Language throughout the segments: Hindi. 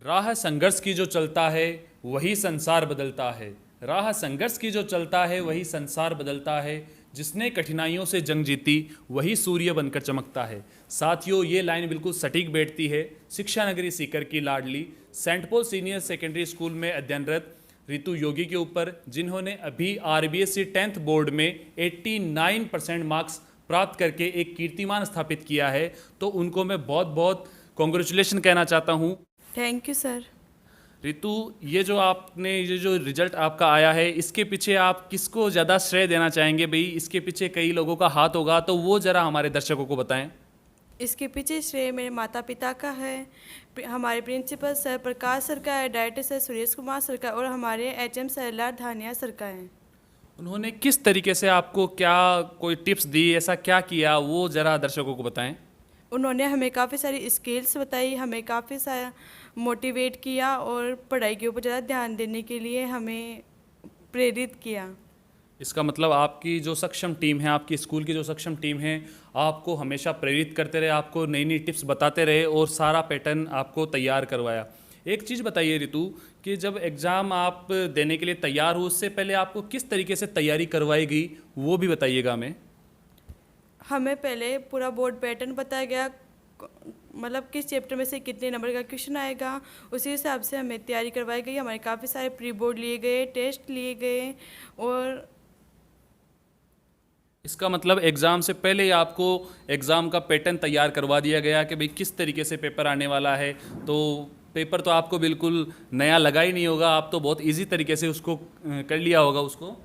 राह संघर्ष की जो चलता है वही संसार बदलता है। राह संघर्ष की जो चलता है वही संसार बदलता है। जिसने कठिनाइयों से जंग जीती वही सूर्य बनकर चमकता है। साथियों, ये लाइन बिल्कुल सटीक बैठती है शिक्षा नगरी सीकर की लाडली Saint Paul Senior Secondary School में अध्ययनरत रितु योगी के ऊपर, जिन्होंने अभी आरबीएससी 10th बोर्ड में 89% मार्क्स प्राप्त करके एक कीर्तिमान स्थापित किया है। तो उनको मैं बहुत बहुत कॉन्ग्रेचुलेशन कहना चाहता हूँ। Thank you sir. रितु, ये जो रिजल्ट आपका आया है, इसके पीछे आप किसको ज़्यादा श्रेय देना चाहेंगे? भाई, इसके पीछे कई लोगों का हाथ होगा, तो वो ज़रा हमारे दर्शकों को बताएं। इसके पीछे श्रेय मेरे माता पिता का है, हमारे प्रिंसिपल सर प्रकाश सर का है, director sir Suresh Kumar sir का और हमारे एचएम सर लाल धानिया सर का है। उन्होंने किस तरीके से आपको क्या कोई टिप्स दी, ऐसा क्या किया, वो ज़रा दर्शकों को बताएं। उन्होंने हमें काफ़ी सारी स्किल्स बताई, हमें काफ़ी सारा मोटिवेट किया और पढ़ाई के ऊपर ज़्यादा ध्यान देने के लिए हमें प्रेरित किया। इसका मतलब आपकी जो सक्षम टीम है, आपकी स्कूल की जो सक्षम टीम है, आपको हमेशा प्रेरित करते रहे, आपको नई नई टिप्स बताते रहे और सारा पैटर्न आपको तैयार करवाया। एक चीज़ बताइए रितु, कि जब एग्ज़ाम आप देने के लिए तैयार हो, उससे पहले आपको किस तरीके से तैयारी करवाई गई, वो भी बताइएगा हमें। हमें पहले पूरा बोर्ड पैटर्न बताया गया, मतलब किस चैप्टर में से कितने नंबर का क्वेश्चन आएगा, उसी हिसाब से हमें तैयारी करवाई गई। हमारे काफ़ी सारे प्री बोर्ड लिए गए, टेस्ट लिए गए और इसका मतलब एग्ज़ाम से पहले ही आपको एग्ज़ाम का पैटर्न तैयार करवा दिया गया कि भाई किस तरीके से पेपर आने वाला है। तो पेपर तो आपको बिल्कुल नया लगा ही नहीं होगा, आप तो बहुत इजी तरीके से उसको कर लिया होगा उसको।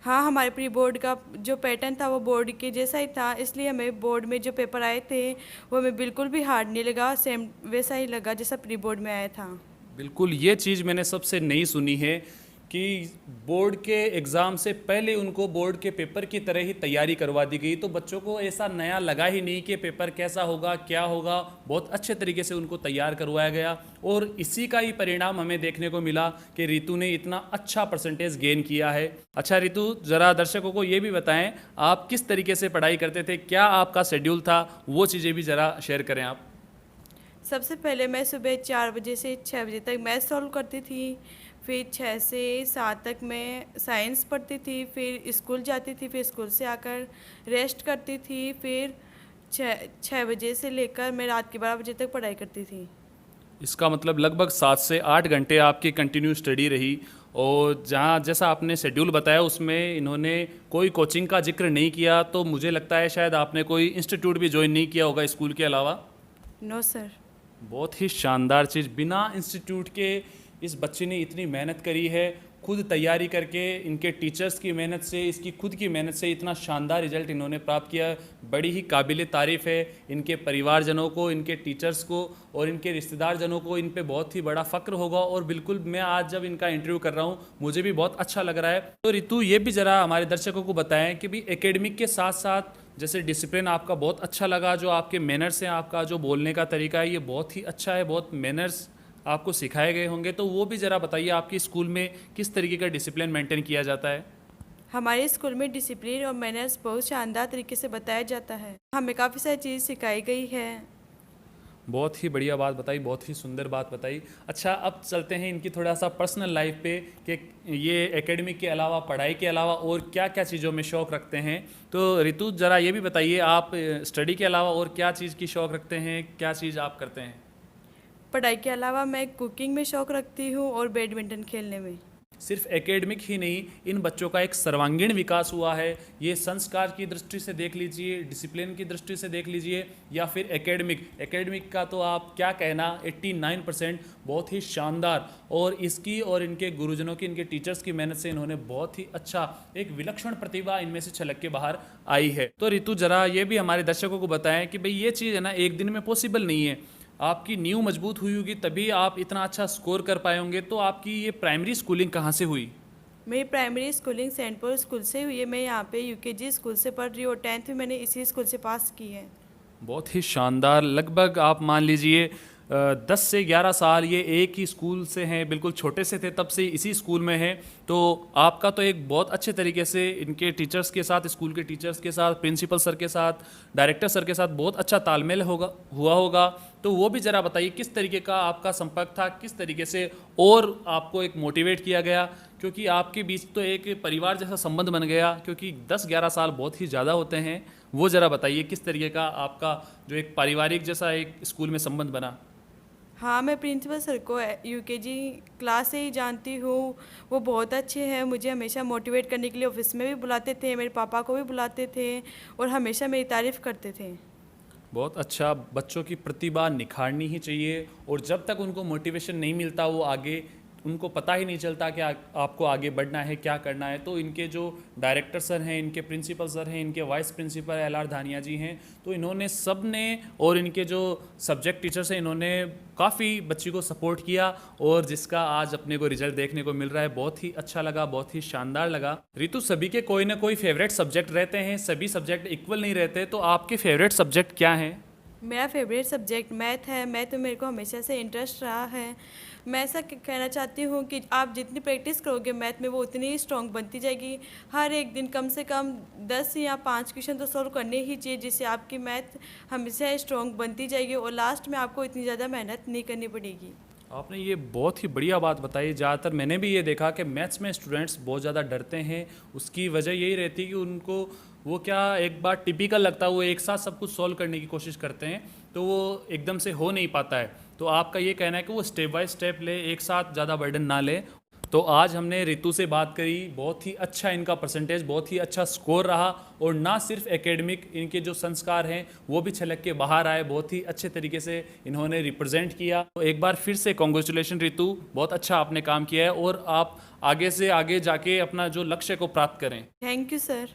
हाँ, हमारे प्री बोर्ड का जो पैटर्न था वो बोर्ड के जैसा ही था, इसलिए हमें बोर्ड में जो पेपर आए थे वो हमें बिल्कुल भी हार्ड नहीं लगा, सेम वैसा ही लगा जैसा प्री बोर्ड में आया था। बिल्कुल, ये चीज़ मैंने सबसे नई सुनी है कि बोर्ड के एग्ज़ाम से पहले उनको बोर्ड के पेपर की तरह ही तैयारी करवा दी गई, तो बच्चों को ऐसा नया लगा ही नहीं कि पेपर कैसा होगा क्या होगा। बहुत अच्छे तरीके से उनको तैयार करवाया गया और इसी का ही परिणाम हमें देखने को मिला कि रितु ने इतना अच्छा परसेंटेज गेन किया है। अच्छा रितु, ज़रा दर्शकों को ये भी बताएं, आप किस तरीके से पढ़ाई करते थे, क्या आपका शेड्यूल था, वो चीज़ें भी ज़रा शेयर करें आप। सबसे पहले मैं सुबह 4 बजे से 6 बजे तक मैथ सॉल्व करती थी, फिर 6 से 7 तक मैं साइंस पढ़ती थी, फिर स्कूल जाती थी, फिर स्कूल से आकर रेस्ट करती थी, फिर 6 बजे से लेकर मैं रात के 12 बजे तक पढ़ाई करती थी। इसका मतलब लगभग 7 से 8 घंटे आपकी कंटिन्यू स्टडी रही। और जहाँ जैसा आपने शेड्यूल बताया उसमें इन्होंने कोई कोचिंग का जिक्र नहीं किया, तो मुझे लगता है शायद आपने कोई इंस्टीट्यूट भी ज्वाइन नहीं किया होगा स्कूल के अलावा। No sir. बहुत ही शानदार चीज़, बिना इंस्टीट्यूट के इस बच्चे ने इतनी मेहनत करी है, खुद तैयारी करके, इनके टीचर्स की मेहनत से, इसकी खुद की मेहनत से इतना शानदार रिजल्ट इन्होंने प्राप्त किया। बड़ी ही काबिल तारीफ़ है। इनके परिवारजनों को, इनके टीचर्स को और इनके रिश्तेदारजनों को इन पे बहुत ही बड़ा फ़ख्र होगा। और बिल्कुल मैं आज जब इनका इंटरव्यू कर रहा हूँ मुझे भी बहुत अच्छा लग रहा है। तो रितु, ये भी ज़रा हमारे दर्शकों को बताएं कि भाई एकेडमिक के साथ साथ जैसे डिसिप्लिन आपका बहुत अच्छा लगा, जो आपके मैनर्स हैं, आपका जो बोलने का तरीका है, ये बहुत ही अच्छा है, बहुत मैनर्स आपको सिखाए गए होंगे, तो वो भी ज़रा बताइए आपके स्कूल में किस तरीके का डिसिप्लिन मेंटेन किया जाता है। हमारे स्कूल में डिसिप्लिन और मैनर्स बहुत शानदार तरीके से बताया जाता है, हमें काफ़ी सारी चीज़ सिखाई गई है। बहुत ही बढ़िया बात बताई, बहुत ही सुंदर बात बताई। अच्छा, अब चलते हैं इनकी थोड़ा सा पर्सनल लाइफ पे कि ये एकेडमिक के अलावा, पढ़ाई के अलावा और क्या क्या चीज़ों में शौक़ रखते हैं। तो रितु, ज़रा ये भी बताइए, आप स्टडी के अलावा और क्या चीज़ की शौक़ रखते हैं, क्या चीज़ आप करते हैं। पढ़ाई के अलावा मैं कुकिंग में शौक़ रखती हूँ और बैडमिंटन खेलने में। सिर्फ एकेडमिक ही नहीं, इन बच्चों का एक सर्वांगीण विकास हुआ है। ये संस्कार की दृष्टि से देख लीजिए, डिसिप्लिन की दृष्टि से देख लीजिए, या फिर एकेडमिक का तो आप क्या कहना, 89% बहुत ही शानदार। और इसकी और इनके गुरुजनों की, इनके टीचर्स की मेहनत से इन्होंने बहुत ही अच्छा, एक विलक्षण प्रतिभा इनमें से छलक के बाहर आई है। तो रितु, ज़रा ये भी हमारे दर्शकों को बताएं कि भाई ये चीज़ है ना, एक दिन में पॉसिबल नहीं है। आपकी नींव मजबूत हुई होगी तभी आप इतना अच्छा स्कोर कर पाए होंगे। तो आपकी ये प्राइमरी स्कूलिंग कहाँ से हुई। मेरी primary schooling saint Paul school से हुई है। मैं यहाँ पे यूकेजी स्कूल से पढ़ रही हूँ और 10th में मैंने इसी स्कूल से पास की है। बहुत ही शानदार। लगभग आप मान लीजिए 10 से 11 साल ये एक ही स्कूल से हैं, बिल्कुल छोटे से थे तब से इसी स्कूल में हैं। तो आपका तो एक बहुत अच्छे तरीके से इनके टीचर्स के साथ, स्कूल के टीचर्स के साथ, प्रिंसिपल सर के साथ, डायरेक्टर सर के साथ बहुत अच्छा तालमेल हुआ होगा। तो वो भी ज़रा बताइए किस तरीके का आपका संपर्क था, किस तरीके से और आपको एक मोटिवेट किया गया, क्योंकि आपके बीच तो एक परिवार जैसा संबंध बन गया, क्योंकि 10-11 साल बहुत ही ज़्यादा होते हैं। वो ज़रा बताइए किस तरीके का आपका जो एक पारिवारिक जैसा एक स्कूल में संबंध बना। हाँ, मैं प्रिंसिपल सर को यूकेजी क्लास से ही जानती हूँ। वो बहुत अच्छे हैं, मुझे हमेशा मोटिवेट करने के लिए ऑफिस में भी बुलाते थे, मेरे पापा को भी बुलाते थे और हमेशा मेरी तारीफ़ करते थे। बहुत अच्छा, बच्चों की प्रतिभा निखारनी ही चाहिए, और जब तक उनको मोटिवेशन नहीं मिलता वो आगे, उनको पता ही नहीं चलता कि आपको आगे बढ़ना है, क्या करना है। तो इनके जो डायरेक्टर सर हैं, इनके प्रिंसिपल सर हैं, इनके वाइस प्रिंसिपल LR धानिया जी हैं, तो इन्होंने सब ने, और इनके जो सब्जेक्ट टीचर्स हैं, इन्होंने काफ़ी बच्ची को सपोर्ट किया, और जिसका आज अपने को रिजल्ट देखने को मिल रहा है। बहुत ही अच्छा लगा, बहुत ही शानदार लगा। रितु, सभी के कोई ना कोई फेवरेट सब्जेक्ट रहते हैं, सभी सब्जेक्ट इक्वल नहीं रहते, तो आपके फेवरेट सब्जेक्ट क्या हैं? मेरा फेवरेट सब्जेक्ट मैथ है। मैथ में मेरे को हमेशा से इंटरेस्ट रहा है। मैं ऐसा कहना चाहती हूँ कि आप जितनी प्रैक्टिस करोगे मैथ में, वो उतनी ही स्ट्रॉन्ग बनती जाएगी। हर एक दिन कम से कम 10 या 5 क्वेश्चन तो सॉल्व करने ही चाहिए, जिससे आपकी मैथ हमेशा स्ट्रॉन्ग बनती जाएगी और लास्ट में आपको इतनी ज़्यादा मेहनत नहीं करनी पड़ेगी। आपने ये बहुत ही बढ़िया बात बताई। ज़्यादातर मैंने भी ये देखा कि मैथ्स में स्टूडेंट्स बहुत ज़्यादा डरते हैं। उसकी वजह यही रहती है कि उनको वो क्या एक बार टिपिकल लगता है, वो एक साथ सब कुछ सॉल्व करने की कोशिश करते हैं, तो वो एकदम से हो नहीं पाता है। तो आपका ये कहना है कि वो स्टेप बाय स्टेप ले, एक साथ ज़्यादा बर्डन ना ले। तो आज हमने रितु से बात करी, बहुत ही अच्छा इनका परसेंटेज, बहुत ही अच्छा स्कोर रहा, और ना सिर्फ एकेडमिक, इनके जो संस्कार हैं वो भी छलक के बाहर आए। बहुत ही अच्छे तरीके से इन्होंने रिप्रेजेंट किया। तो एक बार फिर से कॉन्ग्रेचुलेशन रितु, बहुत अच्छा आपने काम किया है, और आप आगे से आगे जाके अपना जो लक्ष्य को प्राप्त करें। Thank you sir.